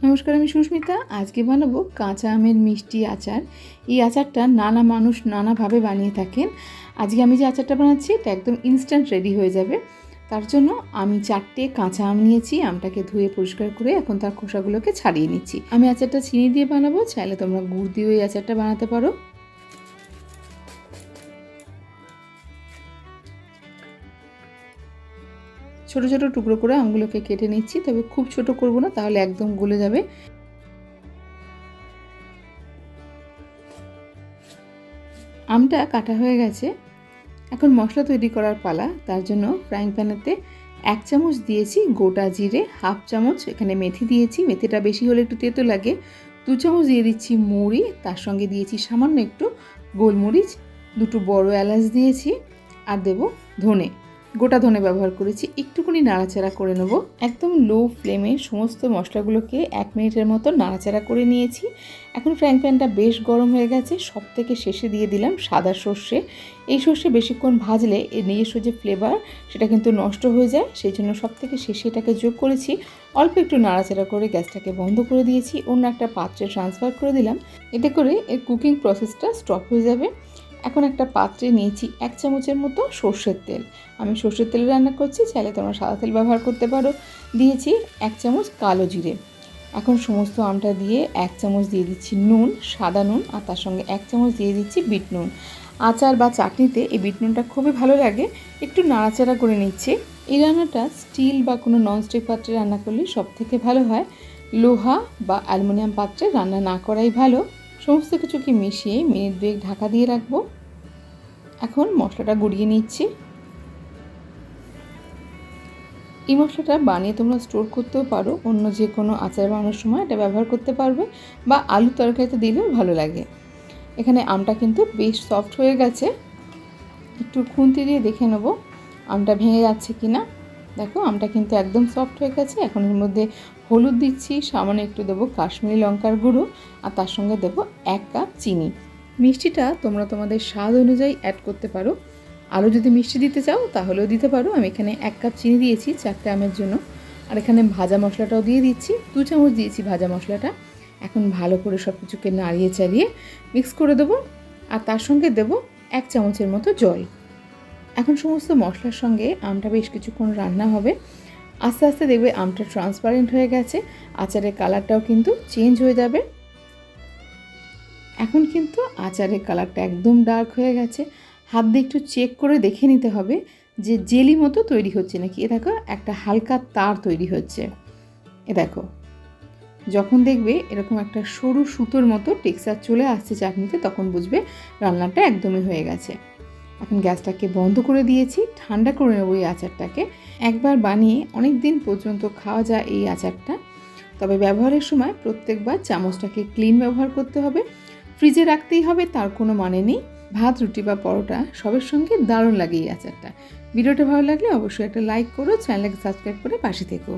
নমস্কার, আমি সুস্মিতা। আজকে বানাবো কাঁচা আমের মিষ্টি আচার। এই আচারটা নানা মানুষ নানাভাবে বানিয়ে থাকেন। আজকে আমি যে আচারটা বানাচ্ছি এটা একদম ইনস্ট্যান্ট রেডি হয়ে যাবে। তার জন্য আমি 4টে কাঁচা আম নিয়েছি। আমটাকে ধুয়ে পরিষ্কার করে এখন তার খোসাগুলোকে ছাড়িয়ে নিচ্ছি। আমি আচারটা চিনি দিয়ে বানাবো, চাইলে তোমরা গুড় দিয়েও এই আচারটা বানাতে পারো। ছোট ছোট টুকরো করে আমগুলোকে কেটে নিচ্ছি, তবে খুব ছোট করব না, তাহলে একদম গলে যাবে। আমটা কাটা হয়ে গেছে, এখন মশলা তৈরি করার পালা। তার জন্য ফ্রাইং প্যানেতে 1 চামচ দিয়েছি গোটা জিরে, 1/2 চামচ এখানে মেথি দিয়েছি, মেথিটা বেশি হলে একটু তেতো লাগে। 2 চামচ দিয়ে দিচ্ছি মৌরি, তার সঙ্গে দিয়েছি সামান্য একটু গোলমরিচ, 2টো বড় এলাচ দিয়েছি, আর দেব ধনে, গোটা ধনে ব্যবহার করেছি। একটুখানি নাড়াচাড়া করে নেব। একদম লো ফ্লেমে সমস্ত মশলাগুলোকে 1 মিনিটের মতো নাড়াচাড়া করে নিয়েছি। এখন ফ্রাইং প্যানটা বেশ গরম হয়ে গেছে। সব থেকে শেষে দিয়ে দিলাম সাদা সর্ষে। এই সর্ষে বেশিক্ষণ ভাজলে এর নিজস্ব যে ফ্লেভার সেটা কিন্তু নষ্ট হয়ে যায়, সেই জন্য সব থেকে শেষে এটাকে যোগ করেছি। অল্প একটু নাড়াচাড়া করে গ্যাসটাকে বন্ধ করে দিয়েছি, অন্য একটা পাত্রে ট্রান্সফার করে দিলাম। এতে করে এর কুকিং প্রসেসটা স্টপ হয়ে যাবে। এখন একটা পাত্রে নিয়েছি 1 চামচের মতো সর্ষের তেল। আমি সর্ষের তেলে রান্না করছি, চাইলে তোমরা সাদা তেল ব্যবহার করতে পারো। দিয়েছি 1 চামচ কালো জিরে। এখন সমস্ত আমটা দিয়ে 1 চামচ দিয়ে দিচ্ছি নুন, সাদা নুন, আর তার সঙ্গে 1 চামচ দিয়ে দিচ্ছি বিট নুন। আচার বা চাটনিতে এই বিট নুনটা খুবই ভালো লাগে। একটু নাড়াচাড়া করে নিচ্ছি। এই রান্নাটা স্টিল বা কোনো ননস্টিক পাত্রে রান্না করলে সব থেকে ভালো হয়। লোহা বা অ্যালুমিনিয়াম পাত্রে রান্না না করাই ভালো। সমস্ত কিছুকে মিশিয়ে মিনিট 2 ঢাকা দিয়ে রাখবো। এখন মশলাটা গুঁড়িয়ে নিচ্ছি। এই মশলাটা বানিয়ে তোমরা স্টোর করতেও পারো, অন্য যে কোনো আচার বানানোর সময় এটা ব্যবহার করতে পারবে, বা আলু তরকারিতে দিলেও ভালো লাগে। এখানে আমটা কিন্তু বেশ সফট হয়ে গেছে। একটু খুন্তি দিয়ে দেখে নেব আমটা ভেঙে যাচ্ছে কি না। দেখো আমটা কিন্তু একদম সফট হয়ে গেছে। এখন এর মধ্যে হলুদ দিচ্ছি, সামান্য একটু দেবো কাশ্মীরি লঙ্কার গুঁড়ো, আর তার সঙ্গে দেবো 1 কাপ চিনি। মিষ্টিটা তোমরা তোমাদের স্বাদ অনুযায়ী অ্যাড করতে পারো। আরও যদি মিষ্টি দিতে চাও তাহলেও দিতে পারো। আমি এখানে 1 কাপ চিনি দিয়েছি 4টে আমের জন্য। আর এখানে ভাজা মশলাটাও দিয়ে দিচ্ছি, 2 চামচ দিয়েছি ভাজা মশলাটা। এখন ভালো করে সব কিছুকে নাড়িয়ে চাড়িয়ে মিক্স করে দেবো, আর তার সঙ্গে দেবো 1 চামচের মতো জল। এখন সমস্ত মশলার সঙ্গে আমটা বেশ কিছুক্ষণ রান্না হবে। আস্তে আস্তে দেখবে আমটা ট্রান্সপারেন্ট হয়ে গেছে, আচারের কালারটাও কিন্তু চেঞ্জ হয়ে যাবে। এখন কিন্তু আচারের কালারটা একদম ডার্ক হয়ে গেছে। হাত দিয়ে একটু চেক করে দেখে নিতে হবে যে জেলি মতো তৈরি হচ্ছে নাকি। এ দেখো একটা হালকা তার তৈরি হচ্ছে। এ দেখো, যখন দেখবে এরকম একটা সরু সুতোর মতো টেক্সচার চলে আসছে চাটনিতে, তখন বুঝবে রান্নাটা একদমই হয়ে গেছে। এখন গ্যাসটাকে বন্ধ করে দিয়েছি, ঠান্ডা করে নেবো এই আচারটাকে। একবার বানিয়ে অনেক দিন পর্যন্ত খাওয়া যায় এই আচারটা। তবে ব্যবহারের সময় প্রত্যেকবার চামচটাকে ক্লিন ব্যবহার করতে হবে। ফ্রিজে রাখতেই হবে তার কোনো মানে নেই। ভাত, রুটি বা পরোটা সবের সঙ্গে দারুণ লাগে এই আচারটা। ভিডিওটা ভালো লাগলে অবশ্যই একটা লাইক করো, চ্যানেলকে সাবস্ক্রাইব করে পাশে থেকো।